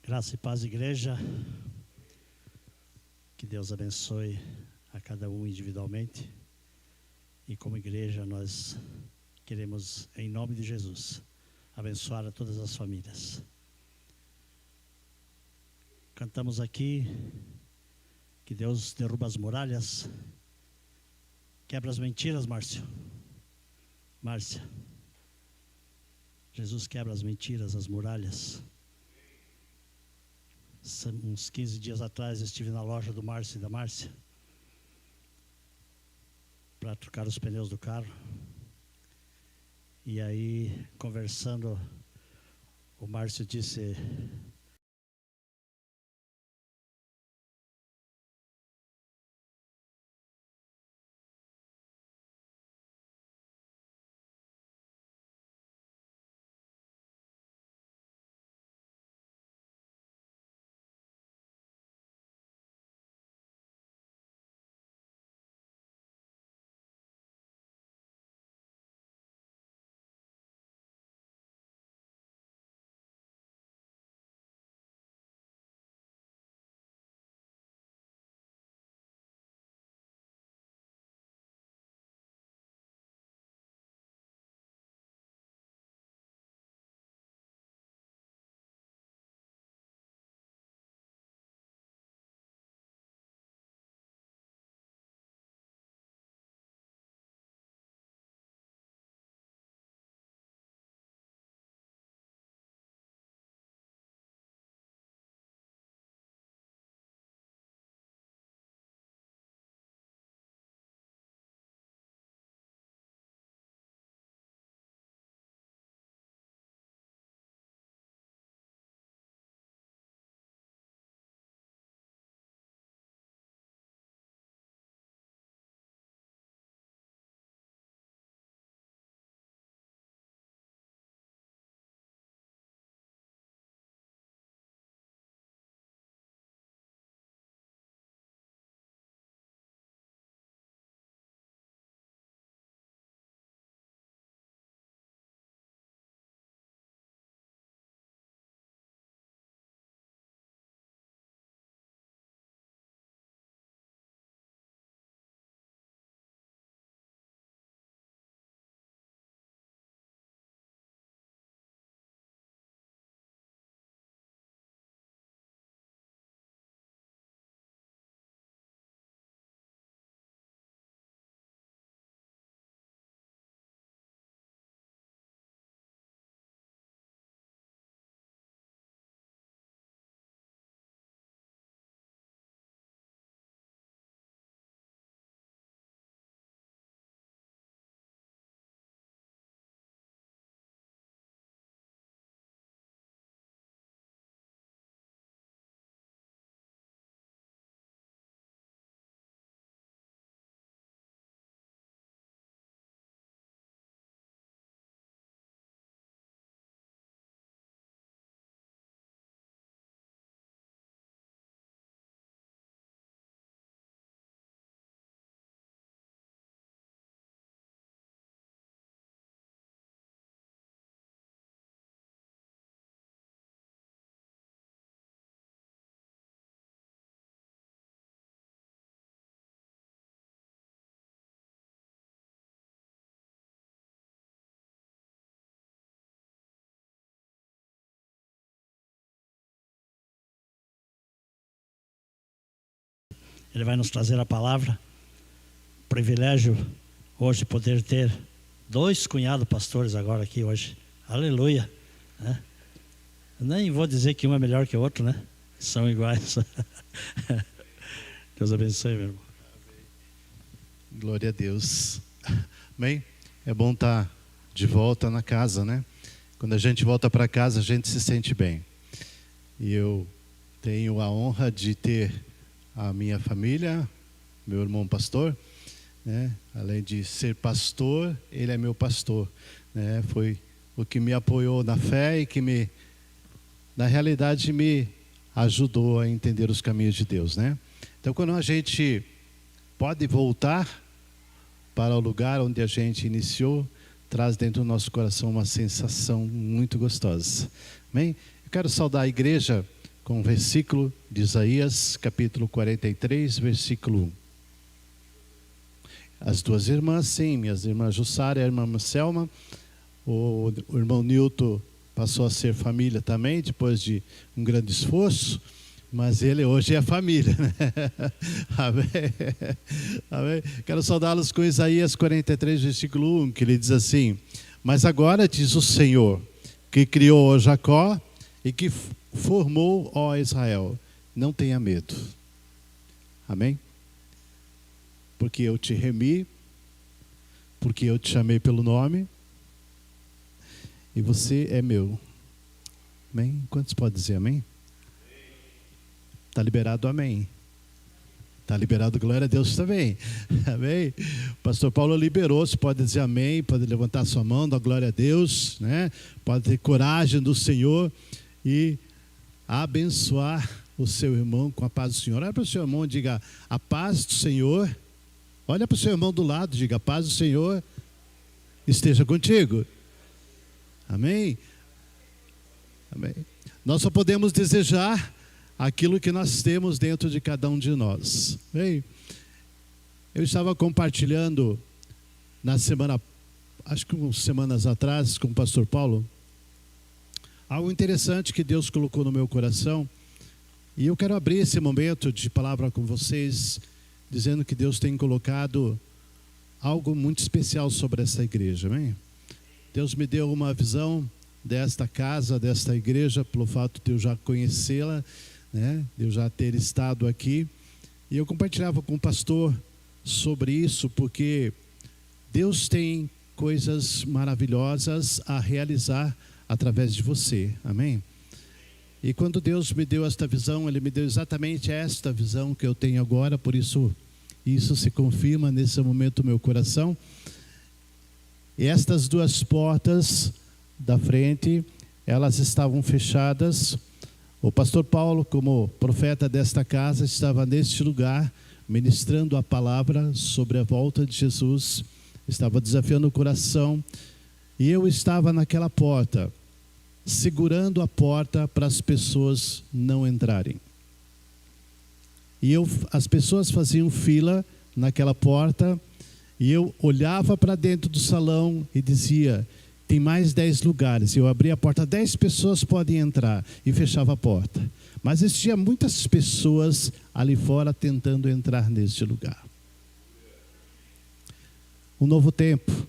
Graça e paz, igreja. Que Deus abençoe a cada um individualmente. E como igreja nós queremos, em nome de Jesus, abençoar a todas as famílias. Cantamos aqui que Deus derruba as muralhas, quebra as mentiras, Márcia. Jesus quebra as mentiras, as muralhas. Uns 15 dias atrás estive na loja do Márcio e da Márcia para trocar os pneus do carro. E aí, conversando, o Márcio disse: ele vai nos trazer a palavra. Privilégio hoje poder ter 2 cunhados pastores agora aqui hoje. Aleluia, né? Nem vou dizer que um é melhor que o outro, né? São iguais. Deus abençoe, meu irmão. Glória a Deus. Amém? É bom estar de volta na casa, né? Quando a gente volta para casa, a gente se sente bem. E eu tenho a honra de ter a minha família, meu irmão pastor, né? Além de ser pastor, ele é meu pastor, né? Foi o que me apoiou na fé e que na realidade me ajudou a entender os caminhos de Deus, né? Então, quando a gente pode voltar para o lugar onde a gente iniciou, traz dentro do nosso coração uma sensação muito gostosa. Amém? Eu quero saudar a igreja com o versículo de Isaías, capítulo 43, versículo 1. As duas irmãs, sim, minhas irmãs Jussara e a irmã Selma. O irmão Nilton passou a ser família também, depois de um grande esforço, mas ele hoje é família, né? Amém? Amém? Quero saudá-los com Isaías 43, versículo 1, que ele diz assim: mas agora diz o Senhor, que criou ó Jacó e que formou ó Israel, não tenha medo. Amém? Porque eu te remi, porque eu te chamei pelo nome, e você é meu. Amém? Quantos podem dizer amém? Está liberado amém. Está liberado glória a Deus também. Amém? O pastor Paulo liberou, você pode dizer amém, pode levantar sua mão, dar glória a Deus, né? Pode ter coragem do Senhor e abençoar o seu irmão com a paz do Senhor. Olha para o seu irmão e diga: a paz do Senhor. Olha para o seu irmão do lado, diga: a paz do Senhor esteja contigo. Amém? Amém. Nós só podemos desejar aquilo que nós temos dentro de cada um de nós. Amém? Eu estava compartilhando na semana, acho que umas semanas atrás, com o pastor Paulo, algo interessante que Deus colocou no meu coração. E eu quero abrir esse momento de palavra com vocês, dizendo que Deus tem colocado algo muito especial sobre essa igreja, amém? Deus me deu uma visão desta casa, desta igreja, pelo fato de eu já conhecê-la, né? De eu já ter estado aqui. E eu compartilhava com o pastor sobre isso, porque Deus tem coisas maravilhosas a realizar através de você, amém? E quando Deus me deu esta visão, Ele me deu exatamente esta visão que eu tenho agora, por isso se confirma nesse momento no meu coração. E estas duas portas da frente, elas estavam fechadas. O pastor Paulo, como profeta desta casa, estava neste lugar, ministrando a palavra sobre a volta de Jesus, estava desafiando o coração, e eu estava naquela porta, segurando a porta para as pessoas não entrarem. E as pessoas faziam fila naquela porta, e eu olhava para dentro do salão e dizia: tem mais 10 lugares. Eu abria a porta, 10 pessoas podem entrar, e fechava a porta. Mas existia muitas pessoas ali fora tentando entrar neste lugar. Um novo tempo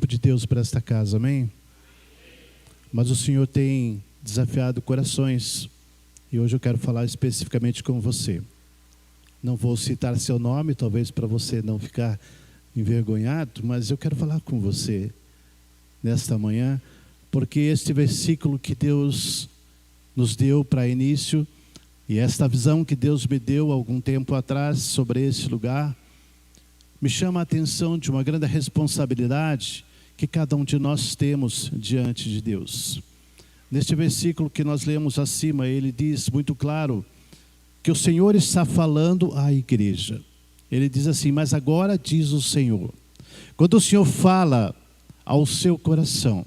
de Deus para esta casa, amém? Mas o Senhor tem desafiado corações, e hoje eu quero falar especificamente com você. Não vou citar seu nome, talvez para você não ficar envergonhado, mas eu quero falar com você nesta manhã, porque este versículo que Deus nos deu para início, e esta visão que Deus me deu algum tempo atrás sobre esse lugar, me chama a atenção de uma grande responsabilidade que cada um de nós temos diante de Deus. Neste versículo que nós lemos acima, ele diz muito claro que o Senhor está falando à igreja. Ele diz assim: mas agora diz o Senhor. Quando o Senhor fala ao seu coração,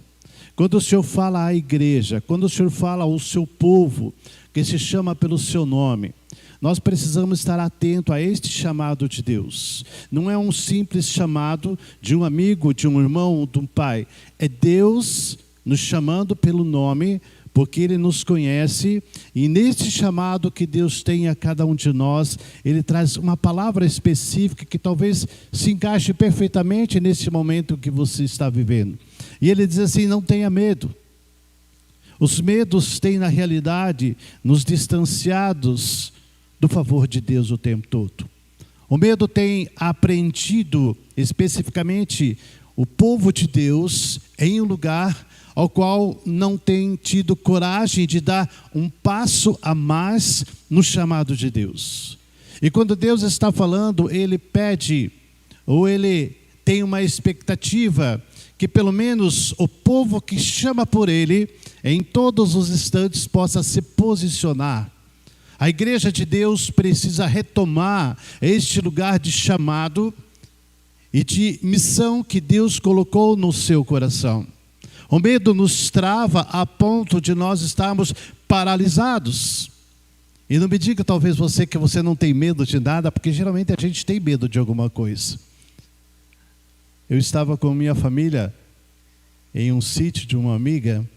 quando o Senhor fala à igreja, quando o Senhor fala ao seu povo, que se chama pelo seu nome, nós precisamos estar atento a este chamado de Deus. Não é um simples chamado de um amigo, de um irmão, de um pai. É Deus nos chamando pelo nome, porque Ele nos conhece, e neste chamado que Deus tem a cada um de nós, Ele traz uma palavra específica que talvez se encaixe perfeitamente nesse momento que você está vivendo. E Ele diz assim: não tenha medo. Os medos têm na realidade nos distanciados do favor de Deus o tempo todo. O medo tem apreendido especificamente o povo de Deus em um lugar ao qual não tem tido coragem de dar um passo a mais no chamado de Deus. E quando Deus está falando, Ele pede, ou Ele tem uma expectativa, que pelo menos o povo que chama por Ele, em todos os instantes possa se posicionar. A igreja de Deus precisa retomar este lugar de chamado e de missão que Deus colocou no seu coração. O medo nos trava a ponto de nós estarmos paralisados. E não me diga talvez você que você não tem medo de nada, porque geralmente a gente tem medo de alguma coisa. Eu estava com minha família em um sítio de uma amiga,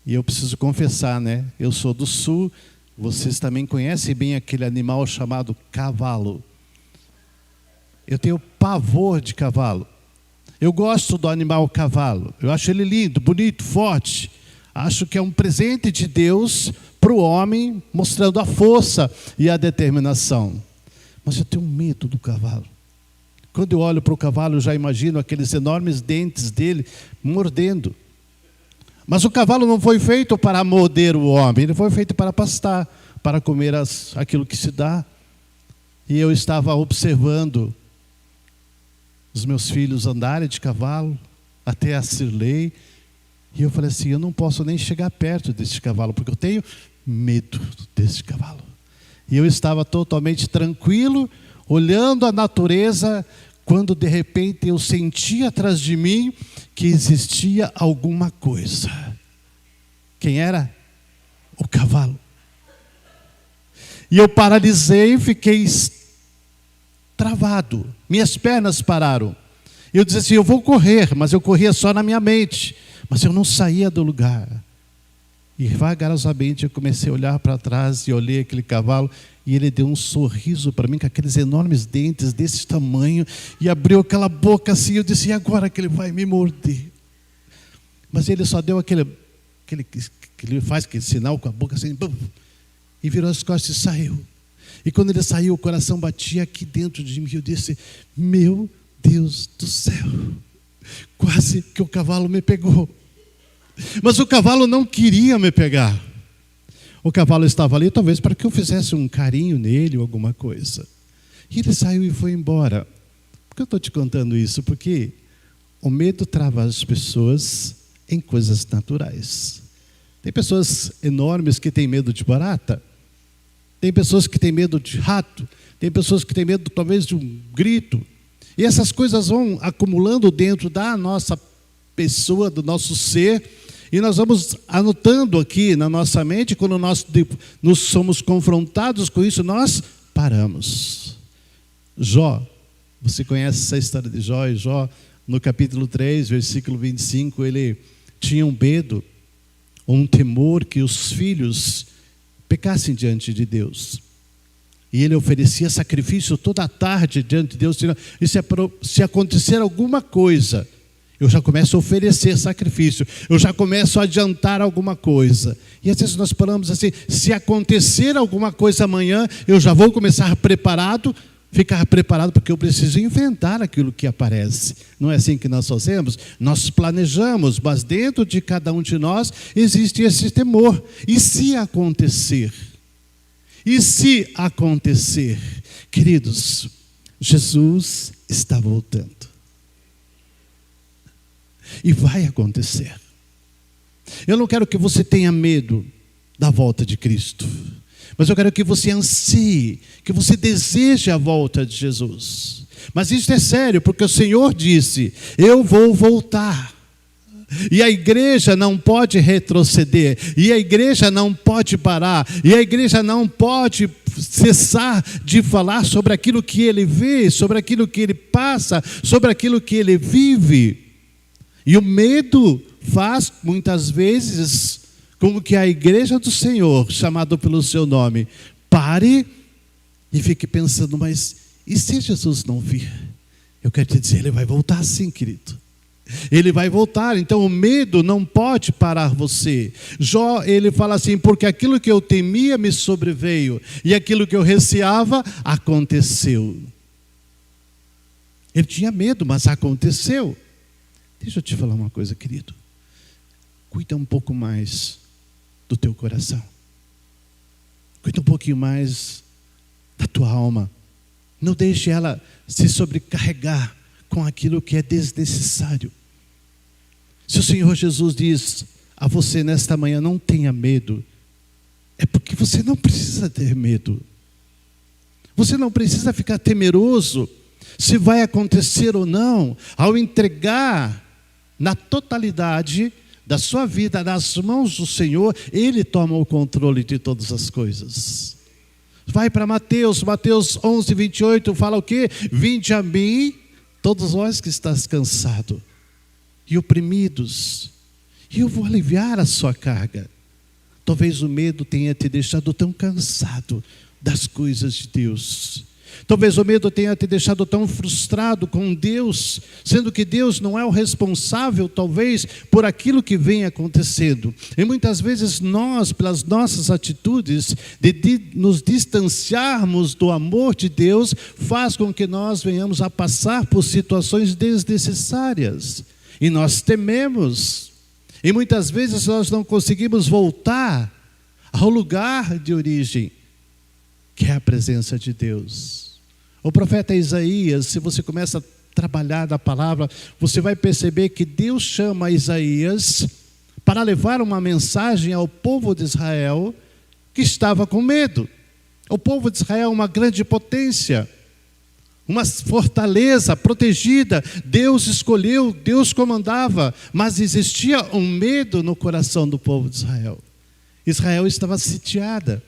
e eu preciso confessar, né? Eu sou do sul, vocês também conhecem bem aquele animal chamado cavalo. Eu tenho pavor de cavalo. Eu gosto do animal cavalo. Eu acho ele lindo, bonito, forte. Acho que é um presente de Deus para o homem, mostrando a força e a determinação. Mas eu tenho medo do cavalo. Quando eu olho para o cavalo, eu já imagino aqueles enormes dentes dele mordendo. Mas o cavalo não foi feito para morder o homem, ele foi feito para pastar, para comer aquilo que se dá. E eu estava observando os meus filhos andarem de cavalo, até a Cirlei, e eu falei assim, eu não posso nem chegar perto desse cavalo, porque eu tenho medo desse cavalo. E eu estava totalmente tranquilo, olhando a natureza, quando de repente eu senti atrás de mim que existia alguma coisa. Quem era? O cavalo. E eu paralisei, fiquei travado. Minhas pernas pararam. Eu disse assim, eu vou correr, mas eu corria só na minha mente. Mas eu não saía do lugar. E vagarosamente eu comecei a olhar para trás e olhei aquele cavalo. E ele deu um sorriso para mim, com aqueles enormes dentes desse tamanho. E abriu aquela boca assim, eu disse, e agora que ele vai me morder? Mas ele só deu aquele ele faz aquele sinal com a boca assim, bum, e virou as costas e saiu. E quando ele saiu, o coração batia aqui dentro de mim. Eu disse, meu Deus do céu, quase que o cavalo me pegou. Mas o cavalo não queria me pegar. O cavalo estava ali talvez para que eu fizesse um carinho nele ou alguma coisa. E ele saiu e foi embora. Por que eu estou te contando isso? Porque o medo trava as pessoas em coisas naturais. Tem pessoas enormes que têm medo de barata. Tem pessoas que têm medo de rato. Tem pessoas que têm medo talvez de um grito. E essas coisas vão acumulando dentro da nossa pessoa, do nosso ser. E nós vamos anotando aqui na nossa mente. Quando nós nos somos confrontados com isso, nós paramos. Jó, você conhece essa história de Jó? E Jó, no capítulo 3, versículo 25, ele tinha um medo, um temor que os filhos pecassem diante de Deus. E ele oferecia sacrifício toda a tarde diante de Deus. E se acontecer alguma coisa, eu já começo a oferecer sacrifício. Eu já começo a adiantar alguma coisa. E às vezes nós falamos assim, se acontecer alguma coisa amanhã, eu já vou começar preparado, ficar preparado, porque eu preciso enfrentar aquilo que aparece. Não é assim que nós fazemos? Nós planejamos, mas dentro de cada um de nós existe esse temor. E se acontecer? E se acontecer? Queridos, Jesus está voltando. E vai acontecer. Eu não quero que você tenha medo da volta de Cristo, mas eu quero que você ansie, que você deseje a volta de Jesus. Mas isso é sério, porque o Senhor disse, eu vou voltar. E a igreja não pode retroceder, e a igreja não pode parar, e a igreja não pode cessar de falar sobre aquilo que ele vê, sobre aquilo que ele passa, sobre aquilo que ele vive. E o medo faz, muitas vezes, como que a igreja do Senhor, chamada pelo seu nome, pare e fique pensando, mas e se Jesus não vir? Eu quero te dizer, ele vai voltar sim, querido. Ele vai voltar, então o medo não pode parar você. Jó, ele fala assim, porque aquilo que eu temia me sobreveio, e aquilo que eu receava, aconteceu. Ele tinha medo, mas aconteceu. Deixa eu te falar uma coisa, querido. Cuida um pouco mais do teu coração. Cuida um pouquinho mais da tua alma. Não deixe ela se sobrecarregar com aquilo que é desnecessário. Se o Senhor Jesus diz a você nesta manhã, não tenha medo, é porque você não precisa ter medo. Você não precisa ficar temeroso se vai acontecer ou não, ao entregar na totalidade da sua vida nas mãos do Senhor, Ele toma o controle de todas as coisas. Vai para Mateus 11, 28, fala o quê? Vinde a mim, todos vós que estáis cansados e oprimidos, e eu vou aliviar a sua carga. Talvez o medo tenha te deixado tão cansado das coisas de Deus. Talvez o medo tenha te deixado tão frustrado com Deus, sendo que Deus não é o responsável, talvez, por aquilo que vem acontecendo. E muitas vezes nós, pelas nossas atitudes, de nos distanciarmos do amor de Deus, faz com que nós venhamos a passar por situações desnecessárias. E nós tememos. E muitas vezes nós não conseguimos voltar ao lugar de origem, que é a presença de Deus. O profeta Isaías, se você começa a trabalhar na palavra, você vai perceber que Deus chama Isaías para levar uma mensagem ao povo de Israel que estava com medo. O povo de Israel é uma grande potência, uma fortaleza protegida. Deus escolheu, Deus comandava, mas existia um medo no coração do povo de Israel. Israel estava sitiada.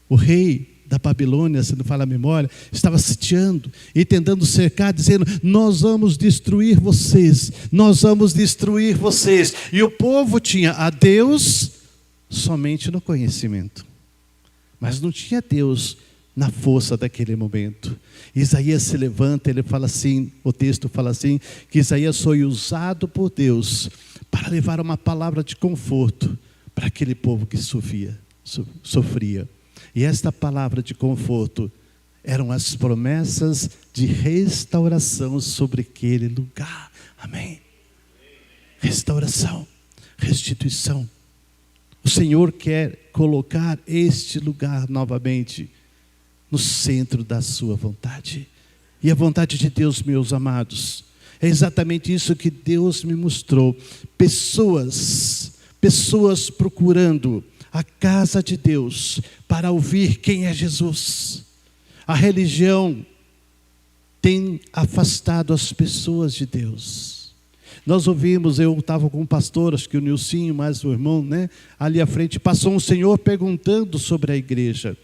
O rei da Babilônia, se não fala a memória, estava sitiando e tentando cercar, dizendo: nós vamos destruir vocês, nós vamos destruir vocês. E o povo tinha a Deus somente no conhecimento, mas não tinha Deus na força daquele momento. Isaías se levanta, ele fala assim, o texto fala assim, que Isaías foi usado por Deus para levar uma palavra de conforto para aquele povo que sofria. E esta palavra de conforto eram as promessas de restauração sobre aquele lugar. Amém? Restauração, restituição. O Senhor quer colocar este lugar novamente no centro da sua vontade. E a vontade de Deus, meus amados, é exatamente isso que Deus me mostrou. Pessoas procurando a casa de Deus para ouvir quem é Jesus. A religião tem afastado as pessoas de Deus. Nós ouvimos, eu estava com um pastor, acho que o Nilcinho, mais o irmão, ali à frente, passou um senhor perguntando sobre a igreja.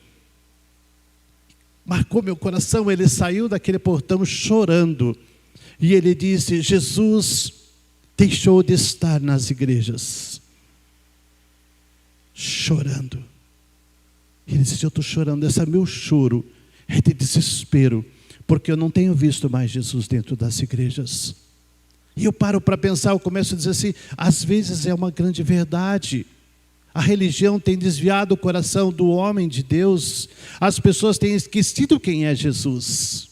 Marcou meu coração, ele saiu daquele portão chorando. E ele disse: Jesus deixou de estar nas igrejas. Chorando. Ele disse: eu estou chorando, esse meu choro é de desespero, porque eu não tenho visto mais Jesus dentro das igrejas. E eu paro para pensar, eu começo a dizer assim, às vezes é uma grande verdade. A religião tem desviado o coração do homem de Deus. As pessoas têm esquecido quem é Jesus.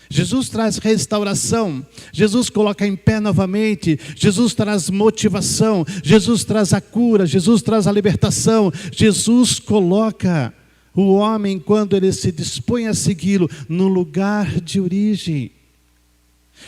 Jesus traz restauração, Jesus coloca em pé novamente, Jesus traz motivação, Jesus traz a cura, Jesus traz a libertação. Jesus coloca o homem, quando ele se dispõe a segui-lo, no lugar de origem,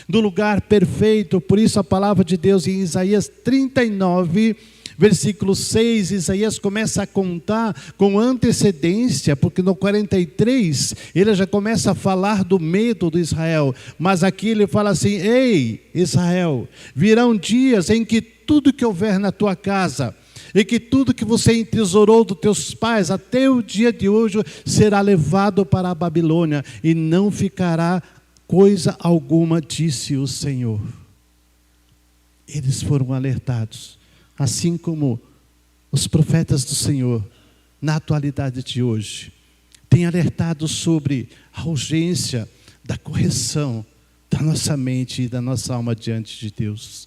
no lugar perfeito. Por isso a palavra de Deus em Isaías 39, versículo 6, Isaías começa a contar com antecedência, porque no 43 ele já começa a falar do medo de Israel. Mas aqui ele fala assim: ei Israel, virão dias em que tudo que houver na tua casa, e que tudo que você entesourou dos teus pais até o dia de hoje, será levado para a Babilônia, e não ficará coisa alguma, disse o Senhor. Eles foram alertados, assim como os profetas do Senhor, na atualidade de hoje, têm alertado sobre a urgência da correção da nossa mente e da nossa alma diante de Deus.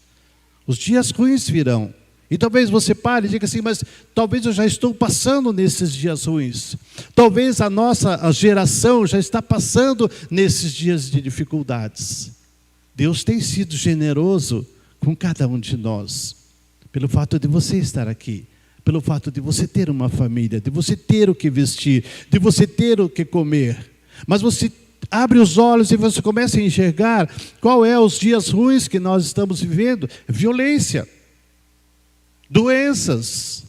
Os dias ruins virão, e talvez você pare e diga assim: mas talvez eu já estou passando nesses dias ruins. Talvez a nossa geração já está passando nesses dias de dificuldades. Deus tem sido generoso com cada um de nós. Pelo fato de você estar aqui, pelo fato de você ter uma família, de você ter o que vestir, de você ter o que comer. Mas você abre os olhos e você começa a enxergar qual é os dias ruins que nós estamos vivendo. Violência, doenças,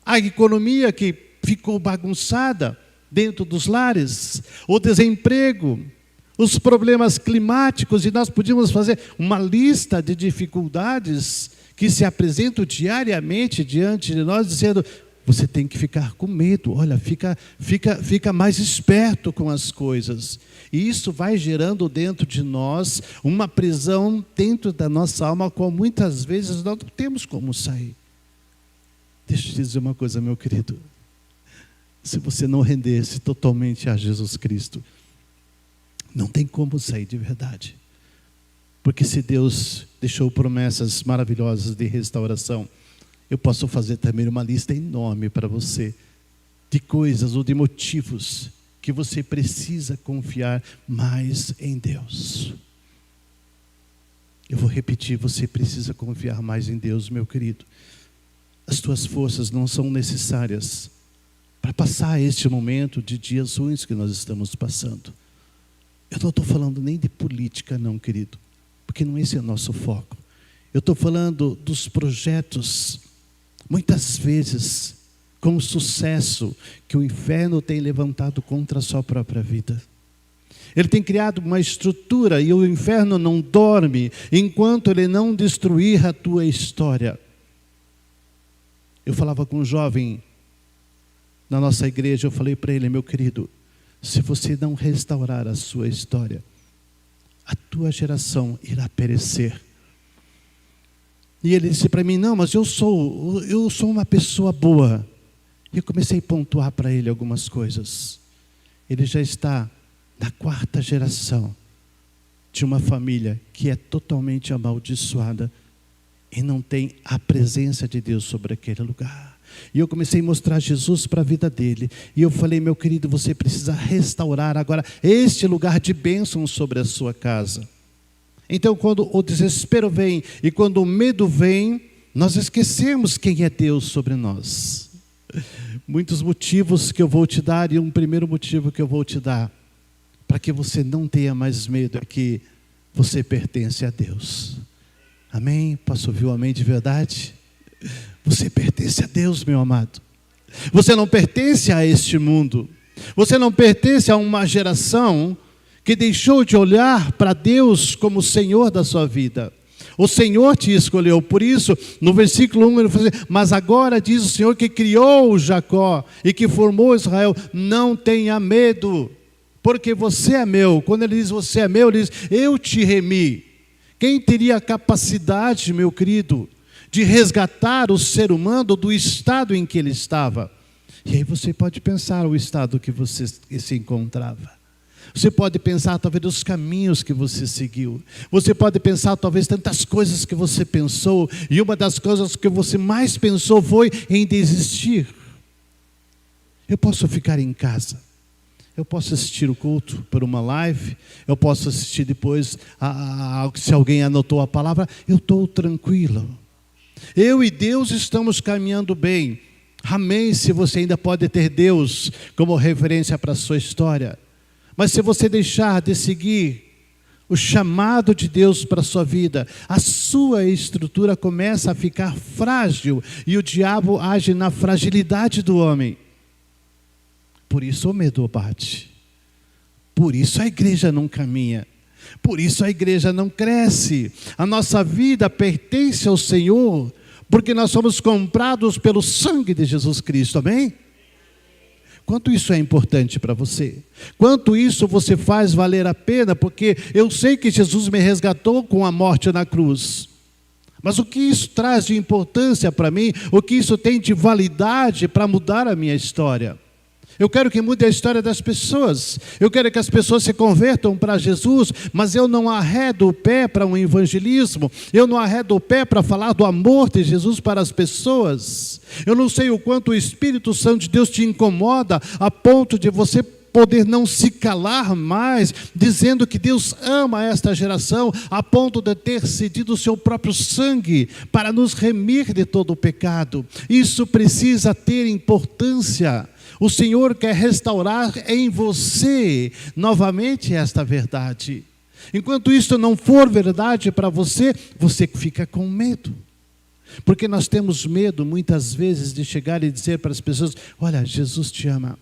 a economia que ficou bagunçada dentro dos lares, o desemprego, os problemas climáticos, e nós podíamos fazer uma lista de dificuldades que se apresentam diariamente diante de nós, dizendo: você tem que ficar com medo, olha, fica mais esperto com as coisas. E isso vai gerando dentro de nós uma prisão dentro da nossa alma, a qual muitas vezes nós não temos como sair. Deixa eu te dizer uma coisa, meu querido. Se você não render-se totalmente a Jesus Cristo, não tem como sair de verdade. Porque se Deus deixou promessas maravilhosas de restauração, eu posso fazer também uma lista enorme para você de coisas ou de motivos que você precisa confiar mais em Deus. Eu vou repetir, você precisa confiar mais em Deus, meu querido. As tuas forças não são necessárias para passar este momento de dias ruins que nós estamos passando. Eu não estou falando nem de política não, querido, porque não esse é o nosso foco. Eu estou falando dos projetos, muitas vezes, com sucesso, que o inferno tem levantado contra a sua própria vida. Ele tem criado uma estrutura e o inferno não dorme enquanto ele não destruir a tua história. Eu falava com um jovem na nossa igreja, eu falei para ele: meu querido, se você não restaurar a sua história, a tua geração irá perecer. E ele disse para mim: não, mas eu sou uma pessoa boa. E eu comecei a pontuar para ele algumas coisas. Ele já está na 4ª geração de uma família que é totalmente amaldiçoada e não tem a presença de Deus sobre aquele lugar. E eu comecei a mostrar Jesus para a vida dele. E eu falei: meu querido, você precisa restaurar agora este lugar de bênção sobre a sua casa. Então, quando o desespero vem e quando o medo vem, nós esquecemos quem é Deus sobre nós. Muitos motivos que eu vou te dar, e um primeiro motivo que eu vou te dar, para que você não tenha mais medo, é que você pertence a Deus. Amém? Posso ouvir um amém de verdade? Você pertence a Deus, meu amado. Você não pertence a este mundo. Você não pertence a uma geração que deixou de olhar para Deus como o Senhor da sua vida. O Senhor te escolheu. Por isso, no versículo 1, ele fala assim: mas agora diz o Senhor que criou Jacó e que formou Israel: não tenha medo, porque você é meu. Quando ele diz você é meu, ele diz: eu te remi. Quem teria a capacidade, meu querido, de resgatar o ser humano do estado em que ele estava? E aí você pode pensar o estado que você se encontrava. Você pode pensar talvez dos caminhos que você seguiu. Você pode pensar talvez tantas coisas que você pensou. E uma das coisas que você mais pensou foi em desistir. Eu posso ficar em casa. Eu posso assistir o culto por uma live. Eu posso assistir depois, se alguém anotou a palavra. Eu estou tranquilo. Eu e Deus estamos caminhando bem. Amém, se você ainda pode ter Deus como referência para a sua história. Mas se você deixar de seguir o chamado de Deus para a sua vida, a sua estrutura começa a ficar frágil e o diabo age na fragilidade do homem. Por isso o medo bate. Por isso a igreja não caminha. Por isso a igreja não cresce. A nossa vida pertence ao Senhor, porque nós somos comprados pelo sangue de Jesus Cristo, amém? Quanto isso é importante para você? Quanto isso você faz valer a pena? Porque eu sei que Jesus me resgatou com a morte na cruz. Mas o que isso traz de importância para mim? O que isso tem de validade para mudar a minha história? Eu quero que mude a história das pessoas. Eu quero que as pessoas se convertam para Jesus, mas eu não arredo o pé para um evangelismo. Eu não arredo o pé para falar do amor de Jesus para as pessoas. Eu não sei o quanto o Espírito Santo de Deus te incomoda a ponto de você poder não se calar mais, dizendo que Deus ama esta geração, a ponto de ter cedido o seu próprio sangue para nos remir de todo o pecado. Isso precisa ter importância. O Senhor quer restaurar em você novamente esta verdade. Enquanto isso não for verdade para você, você fica com medo. Porque nós temos medo muitas vezes de chegar e dizer para as pessoas: olha, Jesus te ama.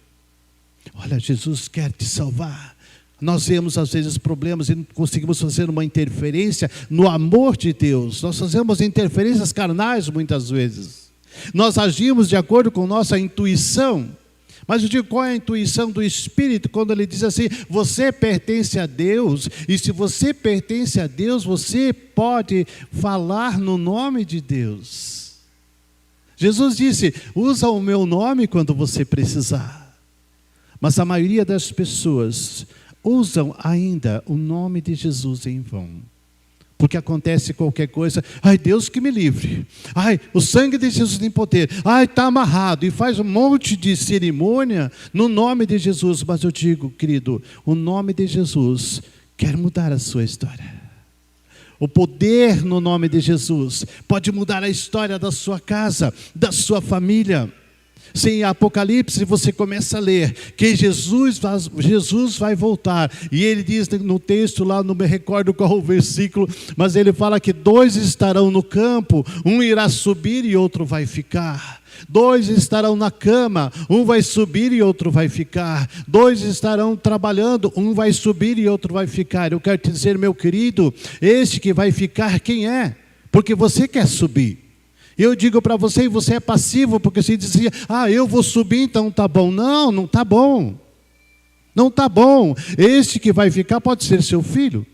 Olha, Jesus quer te salvar. Nós vemos às vezes problemas e não conseguimos fazer uma interferência no amor de Deus. Nós fazemos interferências carnais muitas vezes. Nós agimos de acordo com nossa intuição. Mas eu digo, qual é a intuição do Espírito quando ele diz assim, você pertence a Deus, e se você pertence a Deus, você pode falar no nome de Deus. Jesus disse, usa o meu nome quando você precisar. Mas a maioria das pessoas usam ainda o nome de Jesus em vão. Porque acontece qualquer coisa, ai, Deus que me livre, ai, o sangue de Jesus tem poder, ai, está amarrado, e faz um monte de cerimônia no nome de Jesus. Mas eu digo, querido, o nome de Jesus quer mudar a sua história. O poder no nome de Jesus pode mudar a história da sua casa, da sua família. Sim, em Apocalipse você começa a ler que Jesus vai voltar. E ele diz no texto lá, não me recordo qual o versículo, mas ele fala que 2 estarão no campo, um irá subir e outro vai ficar. 2 estarão na cama, um vai subir e outro vai ficar. 2 estarão trabalhando, um vai subir e outro vai ficar. Eu quero te dizer, meu querido, este que vai ficar, quem é? Porque você quer subir. Eu digo para você, e você é passivo, porque você dizia, eu vou subir, então tá bom. Não, não tá bom. Não tá bom. Este que vai ficar pode ser seu filho.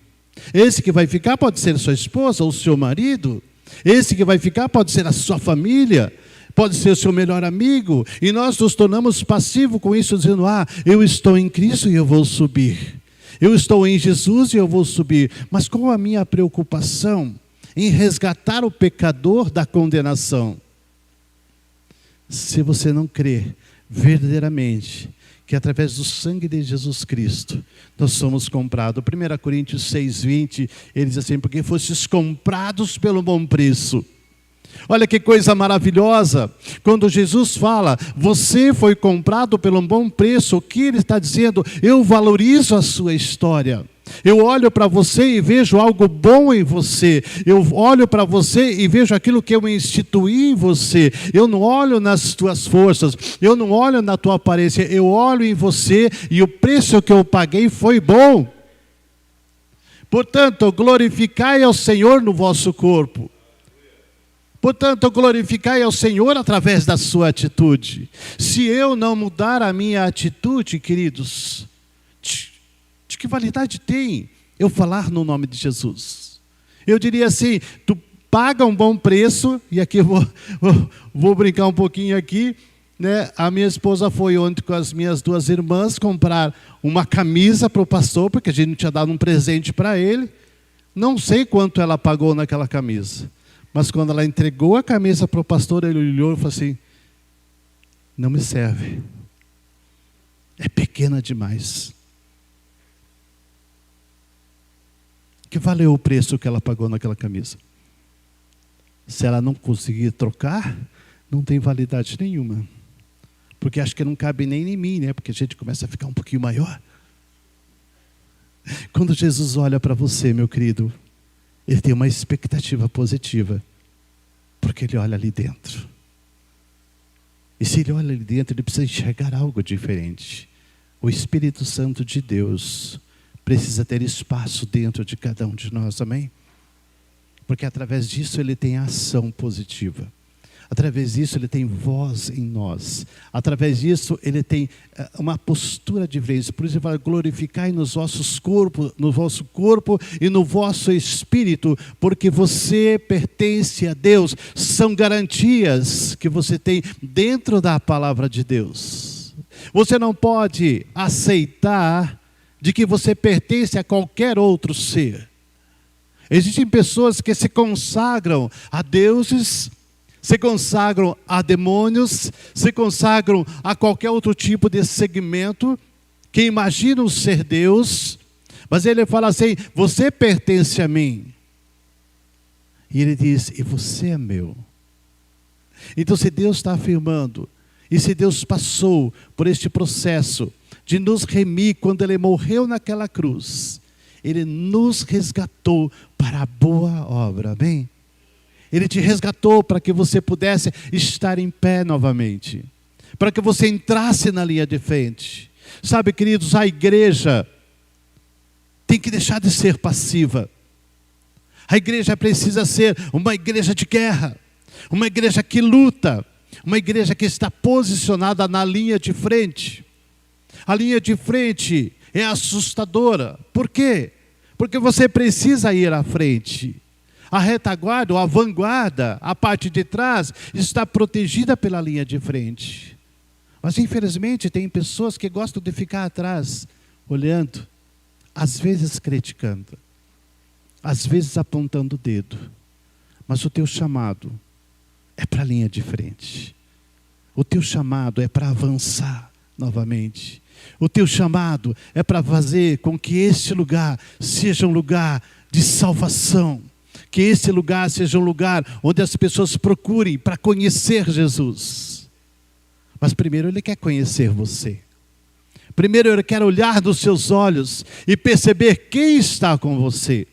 Esse que vai ficar pode ser sua esposa ou seu marido. Esse que vai ficar pode ser a sua família. Pode ser o seu melhor amigo. E nós nos tornamos passivos com isso, dizendo, eu estou em Cristo e eu vou subir. Eu estou em Jesus e eu vou subir. Mas qual a minha preocupação? Em resgatar o pecador da condenação. Se você não crê verdadeiramente que através do sangue de Jesus Cristo nós somos comprados. 1 Coríntios 6:20, ele diz assim, porque fostes comprados pelo bom preço. Olha que coisa maravilhosa, quando Jesus fala, você foi comprado pelo bom preço, o que ele está dizendo? Eu valorizo a sua história. Eu olho para você e vejo algo bom em você. Eu olho para você e vejo aquilo que eu instituí em você. Eu não olho nas tuas forças, eu não olho na tua aparência, eu olho em você e o preço que eu paguei foi bom. Portanto, glorificai ao Senhor no vosso corpo. Portanto, glorificai ao Senhor através da sua atitude. Se eu não mudar a minha atitude, queridos, de que validade tem eu falar no nome de Jesus? Eu diria assim, tu paga um bom preço, e aqui eu vou brincar um pouquinho aqui, né? A minha esposa foi ontem com as minhas 2 irmãs comprar uma camisa para o pastor, porque a gente não tinha dado um presente para ele. Não sei quanto ela pagou naquela camisa. Mas quando ela entregou a camisa para o pastor, ele olhou e falou assim, não me serve. É pequena demais. Que valeu o preço que ela pagou naquela camisa? Se ela não conseguir trocar, não tem validade nenhuma. Porque acho que não cabe nem em mim, né? Porque a gente começa a ficar um pouquinho maior. Quando Jesus olha para você, meu querido, ele tem uma expectativa positiva, porque ele olha ali dentro. E se ele olha ali dentro, ele precisa enxergar algo diferente. O Espírito Santo de Deus precisa ter espaço dentro de cada um de nós, amém? Porque através disso ele tem ação positiva. Através disso ele tem voz em nós. Através disso ele tem uma postura de vez. Por isso ele fala, glorificai nos vossos corpos, no vosso corpo e no vosso espírito, porque você pertence a Deus. São garantias que você tem dentro da palavra de Deus. Você não pode aceitar de que você pertence a qualquer outro ser. Existem pessoas que se consagram a deuses, se consagram a demônios, se consagram a qualquer outro tipo de segmento, que imaginam ser Deus, mas ele fala assim, você pertence a mim. E ele diz, e você é meu. Então se Deus está afirmando, e se Deus passou por este processo de nos remir quando ele morreu naquela cruz, ele nos resgatou para a boa obra, amém? Ele te resgatou para que você pudesse estar em pé novamente, para que você entrasse na linha de frente. Sabe, queridos, a igreja tem que deixar de ser passiva. A igreja precisa ser uma igreja de guerra, uma igreja que luta, uma igreja que está posicionada na linha de frente. A linha de frente é assustadora. Por quê? Porque você precisa ir à frente. A retaguarda, ou a vanguarda, a parte de trás, está protegida pela linha de frente. Mas infelizmente tem pessoas que gostam de ficar atrás, olhando, às vezes criticando, às vezes apontando o dedo. Mas o teu chamado é para a linha de frente. O teu chamado é para avançar novamente. O teu chamado é para fazer com que este lugar seja um lugar de salvação. Que esse lugar seja um lugar onde as pessoas procurem para conhecer Jesus. Mas primeiro Ele quer conhecer você. Primeiro Ele quer olhar nos seus olhos e perceber quem está com você.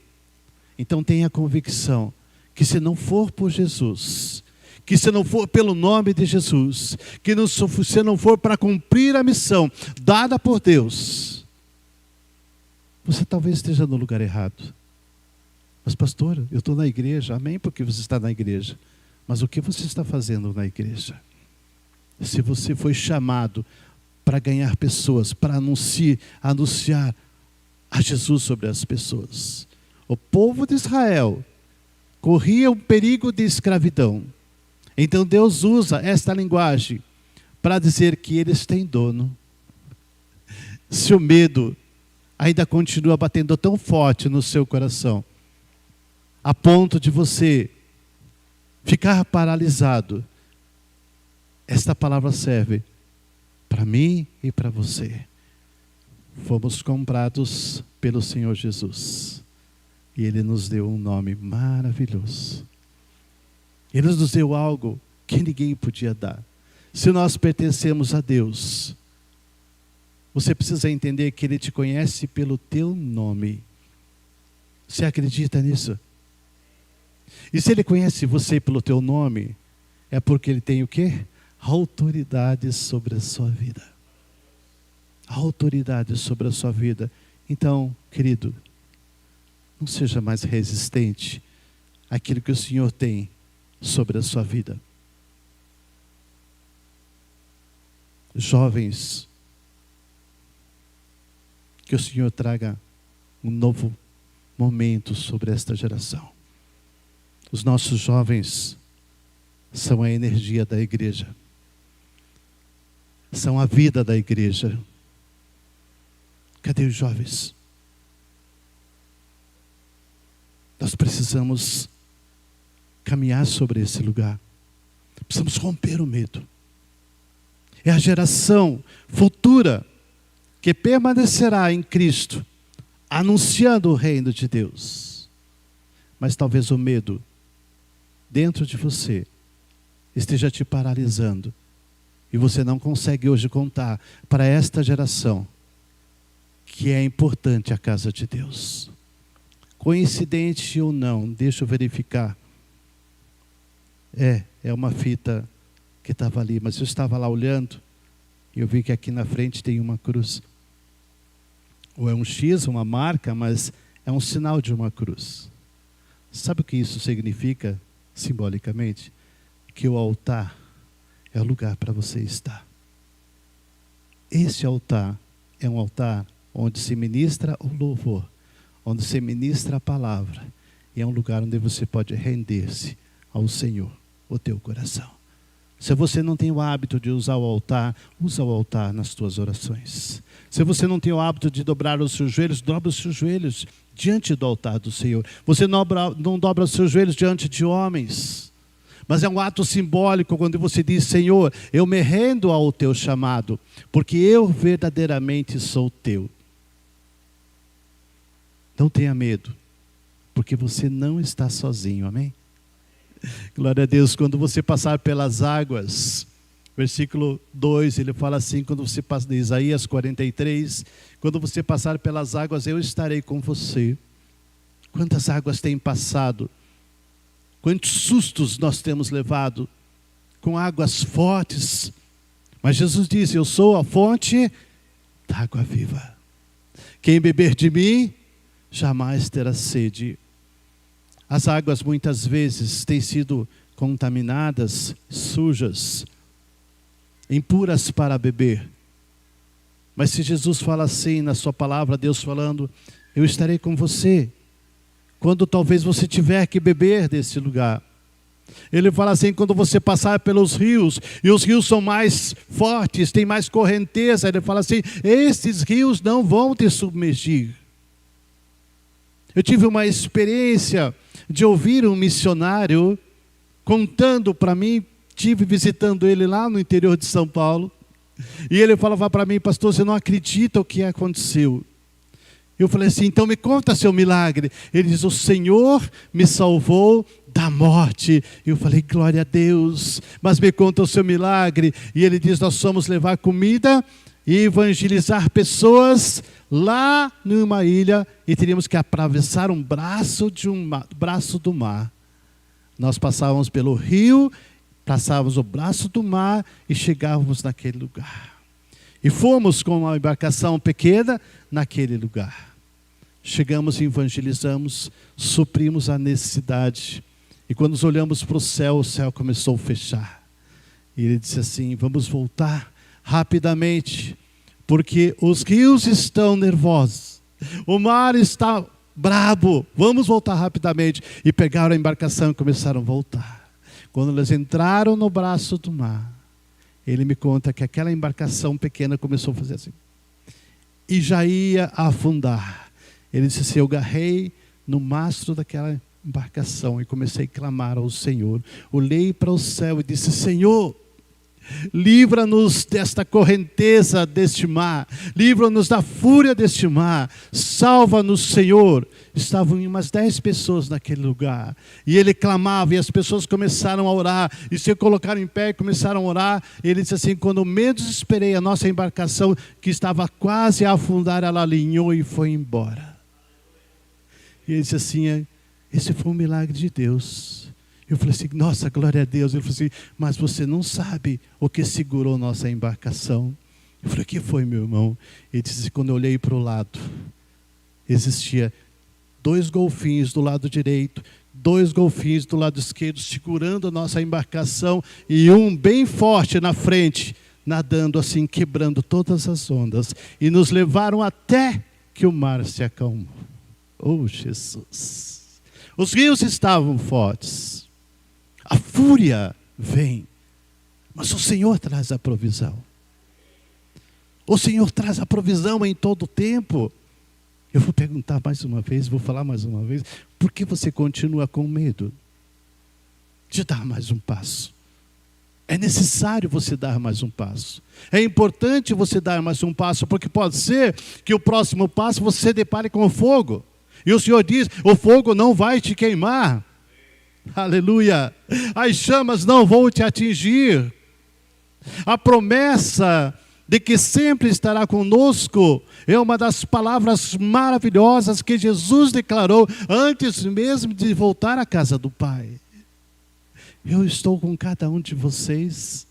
Então tenha convicção que se não for por Jesus, que se não for pelo nome de Jesus, que se não for para cumprir a missão dada por Deus, você talvez esteja no lugar errado. Mas pastor, eu estou na igreja. Amém, porque você está na igreja. Mas o que você está fazendo na igreja? Se você foi chamado para ganhar pessoas, para anunciar a Jesus sobre as pessoas. O povo de Israel corria um perigo de escravidão. Então Deus usa esta linguagem para dizer que eles têm dono. Se o medo ainda continua batendo tão forte no seu coração, a ponto de você ficar paralisado, esta palavra serve para mim e para você. Fomos comprados pelo Senhor Jesus. E Ele nos deu um nome maravilhoso. Ele nos deu algo que ninguém podia dar. Se nós pertencemos a Deus, você precisa entender que Ele te conhece pelo teu nome. Você acredita nisso? E se Ele conhece você pelo teu nome, é porque Ele tem o quê? Autoridade sobre a sua vida. Autoridade sobre a sua vida. Então, querido, não seja mais resistente àquilo que o Senhor tem sobre a sua vida. Jovens, que o Senhor traga um novo momento sobre esta geração. Os nossos jovens são a energia da igreja. São a vida da igreja. Cadê os jovens? Nós precisamos caminhar sobre esse lugar. Precisamos romper o medo. É a geração futura que permanecerá em Cristo, anunciando o reino de Deus. Mas talvez o medo dentro de você esteja te paralisando. E você não consegue hoje contar para esta geração que é importante a casa de Deus. Coincidente ou não, deixa eu verificar. É uma fita que estava ali, mas eu estava lá olhando e eu vi que aqui na frente tem uma cruz. Ou é um X, uma marca, mas é um sinal de uma cruz. Sabe o que isso significa, simbolicamente? Que o altar é o lugar para você estar. Esse altar é um altar onde se ministra o louvor, onde se ministra a palavra, e é um lugar onde você pode render-se ao Senhor, o teu coração. Se você não tem o hábito de usar o altar, usa o altar nas tuas orações. Se você não tem o hábito de dobrar os seus joelhos, dobra os seus joelhos diante do altar do Senhor. Você não dobra os seus joelhos diante de homens. Mas é um ato simbólico quando você diz: Senhor, eu me rendo ao teu chamado, porque eu verdadeiramente sou teu. Não tenha medo, porque você não está sozinho, amém? Glória a Deus. Quando você passar pelas águas, versículo 2, ele fala assim, quando você passa de Isaías 43, quando você passar pelas águas, eu estarei com você. Quantas águas têm passado? Quantos sustos nós temos levado com águas fortes. Mas Jesus disse: eu sou a fonte da água viva. Quem beber de mim jamais terá sede. As águas muitas vezes têm sido contaminadas, sujas, impuras para beber. Mas se Jesus fala assim na sua palavra, Deus falando, eu estarei com você, quando talvez você tiver que beber desse lugar. Ele fala assim, quando você passar pelos rios, e os rios são mais fortes, tem mais correnteza, ele fala assim, esses rios não vão te submergir. Eu tive uma experiência de ouvir um missionário contando para mim, tive visitando ele lá no interior de São Paulo, e ele falava para mim, pastor, você não acredita o que aconteceu. Eu falei assim, então me conta seu milagre. Ele diz, o Senhor me salvou da morte. Eu falei, glória a Deus, mas me conta o seu milagre. E ele diz, nós fomos levar comida e evangelizar pessoas lá numa ilha, e teríamos que atravessar um braço do mar. Nós passávamos pelo rio, passávamos o braço do mar e chegávamos naquele lugar. E fomos com uma embarcação pequena naquele lugar. Chegamos e evangelizamos, suprimos a necessidade. E quando nós olhamos para o céu começou a fechar. E ele disse assim, vamos voltar rapidamente, porque os rios estão nervosos, o mar está brabo, vamos voltar rapidamente. E pegaram a embarcação e começaram a voltar. Quando eles entraram no braço do mar, ele me conta que aquela embarcação pequena começou a fazer assim, e já ia afundar. Ele disse assim, eu agarrei no mastro daquela embarcação e comecei a clamar ao Senhor. Olhei para o céu e disse, Senhor, livra-nos desta correnteza deste mar, livra-nos da fúria deste mar, salva-nos, Senhor. Estavam umas 10 pessoas naquele lugar, e ele clamava, e as pessoas começaram a orar, e se colocaram em pé e começaram a orar. Ele disse assim, quando menos esperei, a nossa embarcação, que estava quase a afundar, ela alinhou e foi embora. E ele disse assim, esse foi um milagre de Deus. Eu falei assim, nossa, glória a Deus. Ele falou assim, mas você não sabe o que segurou nossa embarcação. Eu falei, o que foi, meu irmão? Ele disse assim, quando eu olhei para o lado, existia 2 golfinhos do lado direito, 2 golfinhos do lado esquerdo, segurando a nossa embarcação, e um bem forte na frente, nadando assim, quebrando todas as ondas, e nos levaram até que o mar se acalmou. Oh, Jesus! Os rios estavam fortes, a fúria vem, mas o Senhor traz a provisão. O Senhor traz a provisão em todo o tempo. Eu vou perguntar mais uma vez, vou falar mais uma vez, por que você continua com medo de dar mais um passo? É necessário você dar mais um passo. É importante você dar mais um passo, porque pode ser que o próximo passo você se depare com o fogo. E o Senhor diz, o fogo não vai te queimar. Aleluia. As chamas não vão te atingir. A promessa de que sempre estará conosco é uma das palavras maravilhosas que Jesus declarou antes mesmo de voltar à casa do Pai. Eu estou com cada um de vocês.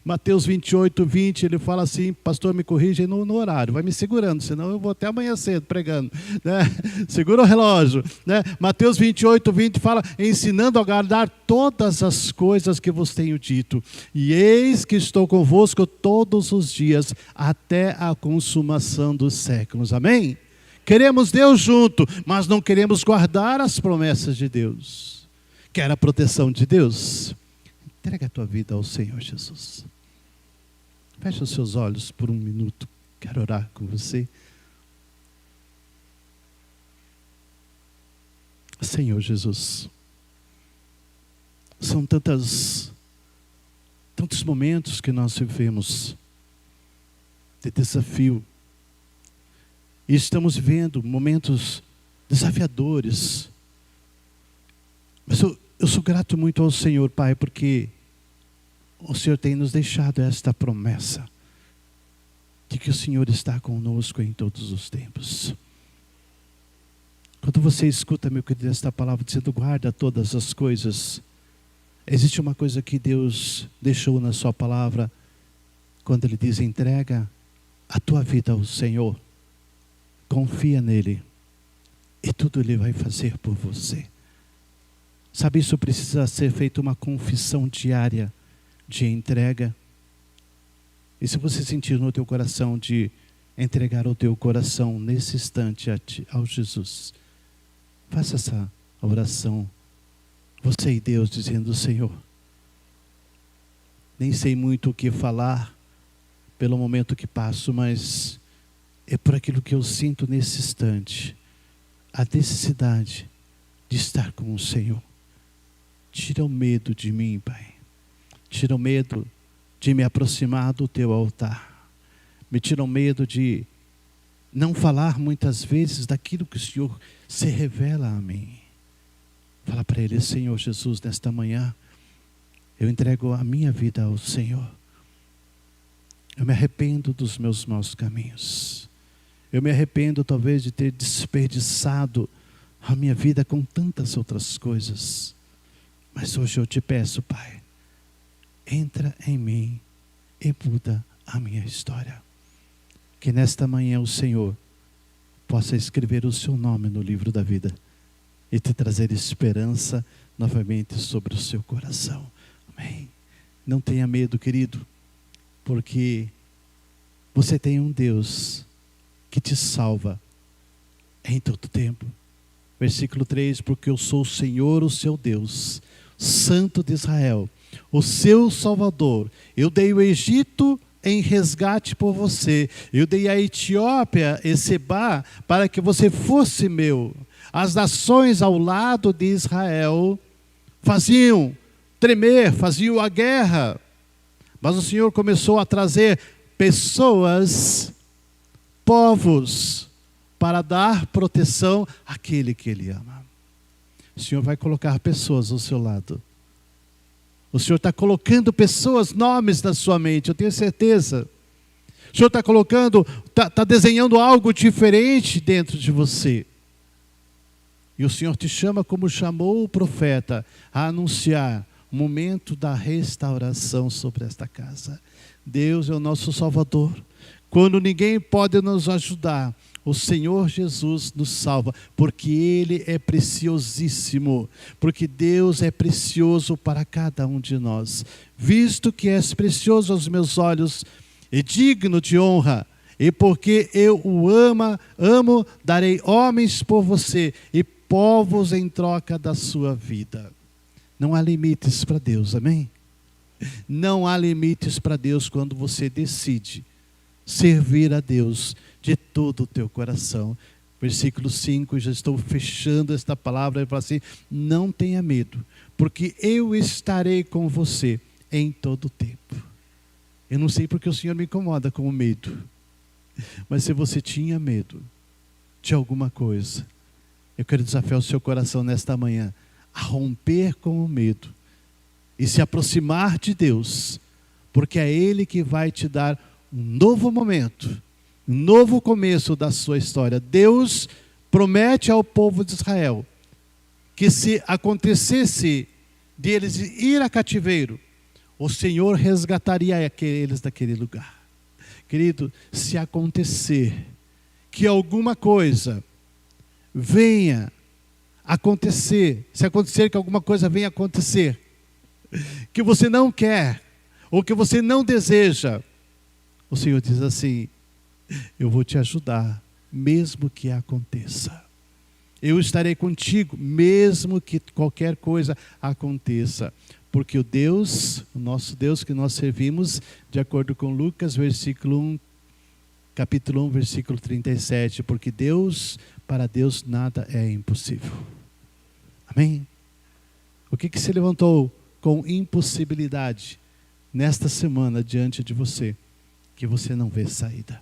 Mateus 28:20, ele fala assim, pastor, me corrija no horário, vai me segurando, senão eu vou até amanhã cedo pregando, né? Segura o relógio, né? Mateus 28:20 fala, ensinando a guardar todas as coisas que vos tenho dito, e eis que estou convosco todos os dias, até a consumação dos séculos, amém? Queremos Deus junto, mas não queremos guardar as promessas de Deus. Quer a proteção de Deus? Entrega a tua vida ao Senhor Jesus. Feche os seus olhos por um minuto. Quero orar com você. Senhor Jesus, são tantos momentos que nós vivemos de desafio. E estamos vivendo momentos desafiadores. Mas eu sou grato muito ao Senhor, Pai, porque o Senhor tem nos deixado esta promessa de que o Senhor está conosco em todos os tempos. Quando você escuta, meu querido, esta palavra dizendo guarda todas as coisas, existe uma coisa que Deus deixou na sua palavra, quando Ele diz entrega a tua vida ao Senhor, confia nele, e tudo Ele vai fazer por você. Sabe, isso precisa ser feito uma confissão diária de entrega. E se você sentir no teu coração de entregar o teu coração nesse instante ao Jesus, faça essa oração, você e Deus, dizendo: Senhor, nem sei muito o que falar pelo momento que passo, mas é por aquilo que eu sinto nesse instante, a necessidade de estar com o Senhor. Tira o medo de mim, Pai. Tira o medo de me aproximar do teu altar. Me tira o medo de não falar muitas vezes daquilo que o Senhor se revela a mim. Fala para Ele: Senhor Jesus, nesta manhã, eu entrego a minha vida ao Senhor. Eu me arrependo dos meus maus caminhos. Eu me arrependo talvez de ter desperdiçado a minha vida com tantas outras coisas. Mas hoje eu te peço, Pai, entra em mim e muda a minha história. Que nesta manhã o Senhor possa escrever o seu nome no livro da vida e te trazer esperança novamente sobre o seu coração. Amém. Não tenha medo, querido, porque você tem um Deus que te salva em todo tempo. Versículo 3: porque eu sou o Senhor, o seu Deus, Santo de Israel, o seu Salvador. Eu dei o Egito em resgate por você. Eu dei a Etiópia e Sebá para que você fosse meu. As nações ao lado de Israel faziam tremer, faziam a guerra. Mas o Senhor começou a trazer pessoas, povos, para dar proteção àquele que Ele ama. O Senhor vai colocar pessoas ao seu lado. O Senhor está colocando pessoas, nomes na sua mente, eu tenho certeza. O Senhor está colocando, está desenhando algo diferente dentro de você. E o Senhor te chama, como chamou o profeta, a anunciar o momento da restauração sobre esta casa. Deus é o nosso Salvador. Quando ninguém pode nos ajudar, o Senhor Jesus nos salva, porque Ele é preciosíssimo, porque Deus é precioso para cada um de nós. Visto que és precioso aos meus olhos e digno de honra, e porque eu o amo, darei homens por você e povos em troca da sua vida. Não há limites para Deus, amém? Não há limites para Deus quando você decide servir a Deus de todo o teu coração. Versículo 5, já estou fechando esta palavra, ele fala assim: não tenha medo, porque eu estarei com você em todo o tempo. Eu não sei porque o Senhor me incomoda com o medo, mas se você tinha medo de alguma coisa, eu quero desafiar o seu coração nesta manhã a romper com o medo e se aproximar de Deus, porque é Ele que vai te dar um novo momento, um novo começo da sua história. Deus promete ao povo de Israel que se acontecesse de eles ir a cativeiro, o Senhor resgataria eles daquele lugar. Querido, se acontecer que alguma coisa venha acontecer, se acontecer que alguma coisa venha acontecer, que você não quer, ou que você não deseja, o Senhor diz assim: eu vou te ajudar, mesmo que aconteça. Eu estarei contigo, mesmo que qualquer coisa aconteça. Porque o nosso Deus que nós servimos, de acordo com Lucas, capítulo 1, versículo 37, porque para Deus nada é impossível. Amém? O que se levantou com impossibilidade nesta semana diante de você, que você não vê saída?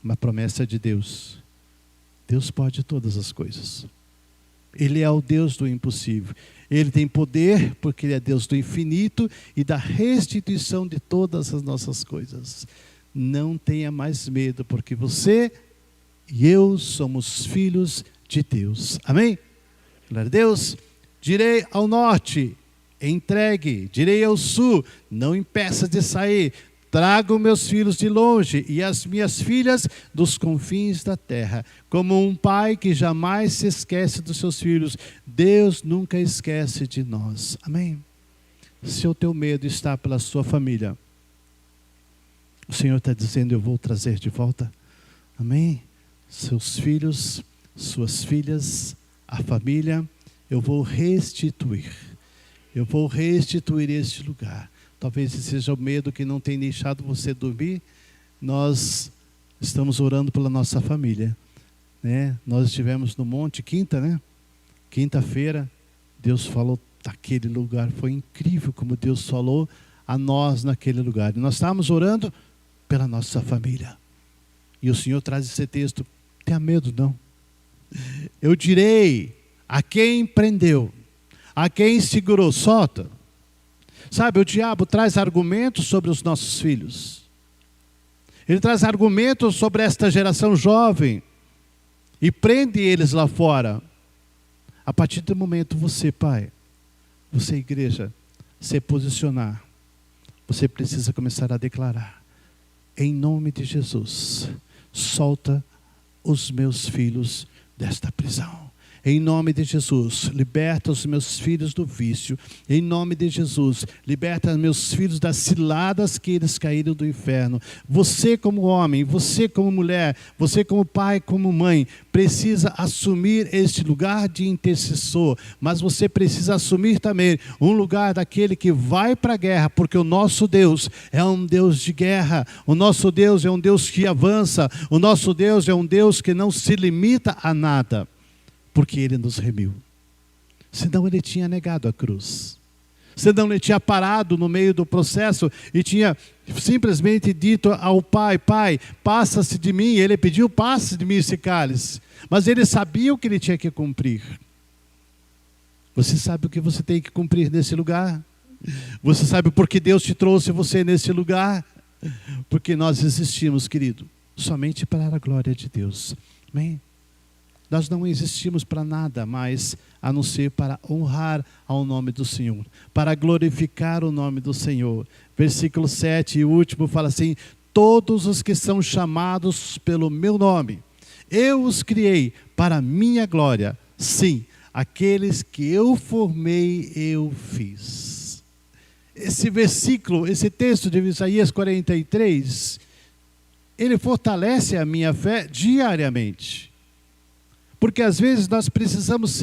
Uma promessa de Deus. Deus pode todas as coisas. Ele é o Deus do impossível. Ele tem poder porque Ele é Deus do infinito e da restituição de todas as nossas coisas. Não tenha mais medo, porque você e eu somos filhos de Deus. Amém? Glória a Deus. Direi ao norte, entregue. Direi ao sul, não impeça de sair. trago meus filhos de longe e as minhas filhas dos confins da terra. Como um pai que jamais se esquece dos seus filhos, Deus nunca esquece de nós. Amém? Se o teu medo está pela sua família, o Senhor está dizendo, eu vou trazer de volta. Amém? Seus filhos, suas filhas, a família, eu vou restituir. Eu vou restituir este lugar. Talvez esse seja o medo que não tem deixado você dormir. Nós estamos orando pela nossa família, né? Nós estivemos no monte quinta-feira, Deus falou daquele lugar. Foi incrível como Deus falou a nós naquele lugar. E nós estávamos orando pela nossa família. E o Senhor traz esse texto. Tenha medo não. Eu direi a quem prendeu, a quem segurou, solta. Sabe, o diabo traz argumentos sobre os nossos filhos. Ele traz argumentos sobre esta geração jovem e prende eles lá fora. A partir do momento você, pai, você, igreja, se posicionar, você precisa começar a declarar: em nome de Jesus, solta os meus filhos desta prisão. Em nome de Jesus, liberta os meus filhos do vício. Em nome de Jesus, liberta os meus filhos das ciladas que eles caíram do inferno. Você como homem, você como mulher, você como pai, como mãe, precisa assumir este lugar de intercessor. Mas você precisa assumir também um lugar daquele que vai para a guerra, porque o nosso Deus é um Deus de guerra. O nosso Deus é um Deus que avança. O nosso Deus é um Deus que não se limita a nada. Porque Ele nos remiu. Senão Ele tinha negado a cruz. Senão Ele tinha parado no meio do processo e tinha simplesmente dito ao Pai: Pai, passa-se de mim. Ele pediu: passa de mim esse cálice. Mas Ele sabia o que Ele tinha que cumprir. Você sabe o que você tem que cumprir nesse lugar? Você sabe por que Deus te trouxe você nesse lugar? Porque nós existimos, querido, somente para a glória de Deus. Amém? Nós não existimos para nada mais a não ser para honrar ao nome do Senhor, para glorificar o nome do Senhor. Versículo 7 e último fala assim: todos os que são chamados pelo meu nome, eu os criei para a minha glória. Sim, aqueles que eu formei, eu fiz. Esse versículo, esse texto de Isaías 43, ele fortalece a minha fé diariamente. Porque às vezes nós precisamos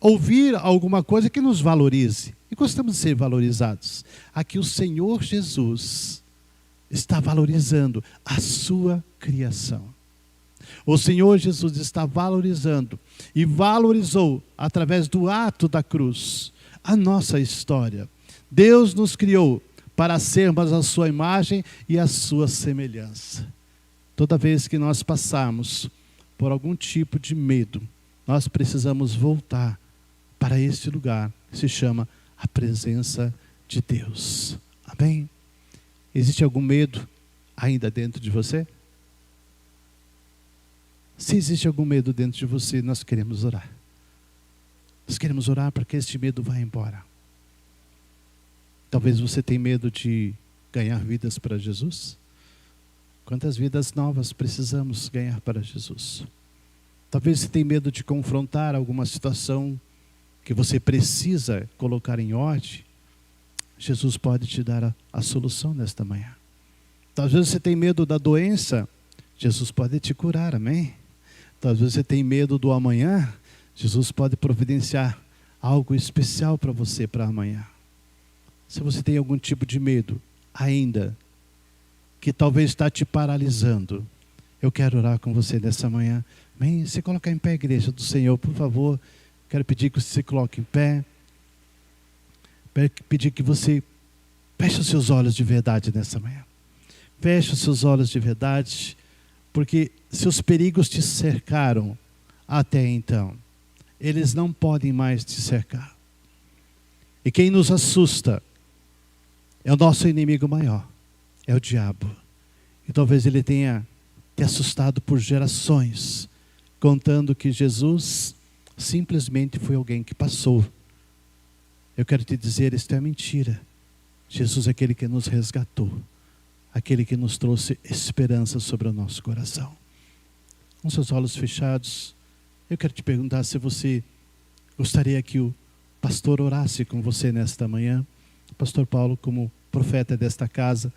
ouvir alguma coisa que nos valorize. E gostamos de ser valorizados. Aqui o Senhor Jesus está valorizando a sua criação. O Senhor Jesus está valorizando e valorizou através do ato da cruz a nossa história. Deus nos criou para sermos a sua imagem e a sua semelhança. Toda vez que nós passarmos por algum tipo de medo, nós precisamos voltar para esse lugar que se chama a presença de Deus. Amém? Existe algum medo ainda dentro de você? Se existe algum medo dentro de você, nós queremos orar. Nós queremos orar para que este medo vá embora. Talvez você tenha medo de ganhar vidas para Jesus. Quantas vidas novas precisamos ganhar para Jesus? Talvez você tenha medo de confrontar alguma situação que você precisa colocar em ordem. Jesus pode te dar a solução nesta manhã. Talvez você tenha medo da doença. Jesus pode te curar, amém? Talvez você tenha medo do amanhã. Jesus pode providenciar algo especial para você para amanhã. Se você tem algum tipo de medo ainda, que talvez está te paralisando, eu quero orar com você nessa manhã. Amém? Se colocar em pé, igreja do Senhor, por favor. Quero pedir que você se coloque em pé. Quero pedir que você feche os seus olhos de verdade nessa manhã. Feche os seus olhos de verdade, porque seus perigos te cercaram até então. Eles não podem mais te cercar. E quem nos assusta é o nosso inimigo maior. É o diabo. E talvez ele tenha te assustado por gerações, contando que Jesus simplesmente foi alguém que passou. Eu quero te dizer, isso é mentira. Jesus é aquele que nos resgatou. aquele que nos trouxe esperança sobre o nosso coração. Com seus olhos fechados, eu quero te perguntar se você gostaria que o pastor orasse com você nesta manhã. O pastor Paulo, como profeta desta casa,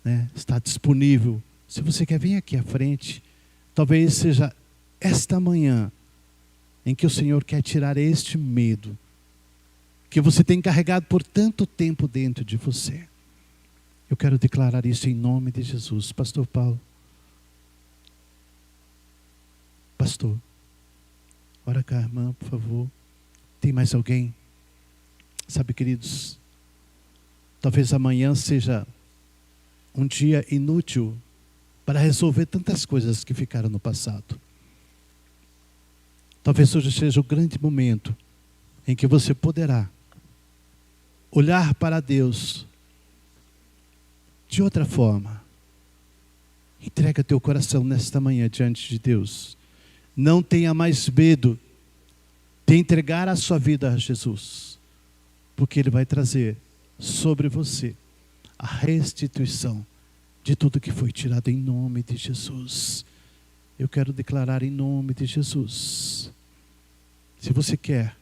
né, está disponível. Se você quer vir aqui à frente, talvez seja esta manhã em que o Senhor quer tirar este medo que você tem carregado por tanto tempo dentro de você. Eu quero declarar isso em nome de Jesus. Pastor Paulo, pastor, ora cá, irmã, por favor. Tem mais alguém? Sabe, queridos, talvez amanhã seja um dia inútil para resolver tantas coisas que ficaram no passado. Talvez hoje seja o grande momento em que você poderá olhar para Deus de outra forma. Entrega teu coração nesta manhã diante de Deus. Não tenha mais medo de entregar a sua vida a Jesus, porque Ele vai trazer sobre você a restituição de tudo que foi tirado em nome de Jesus. Eu quero declarar em nome de Jesus. Se você quer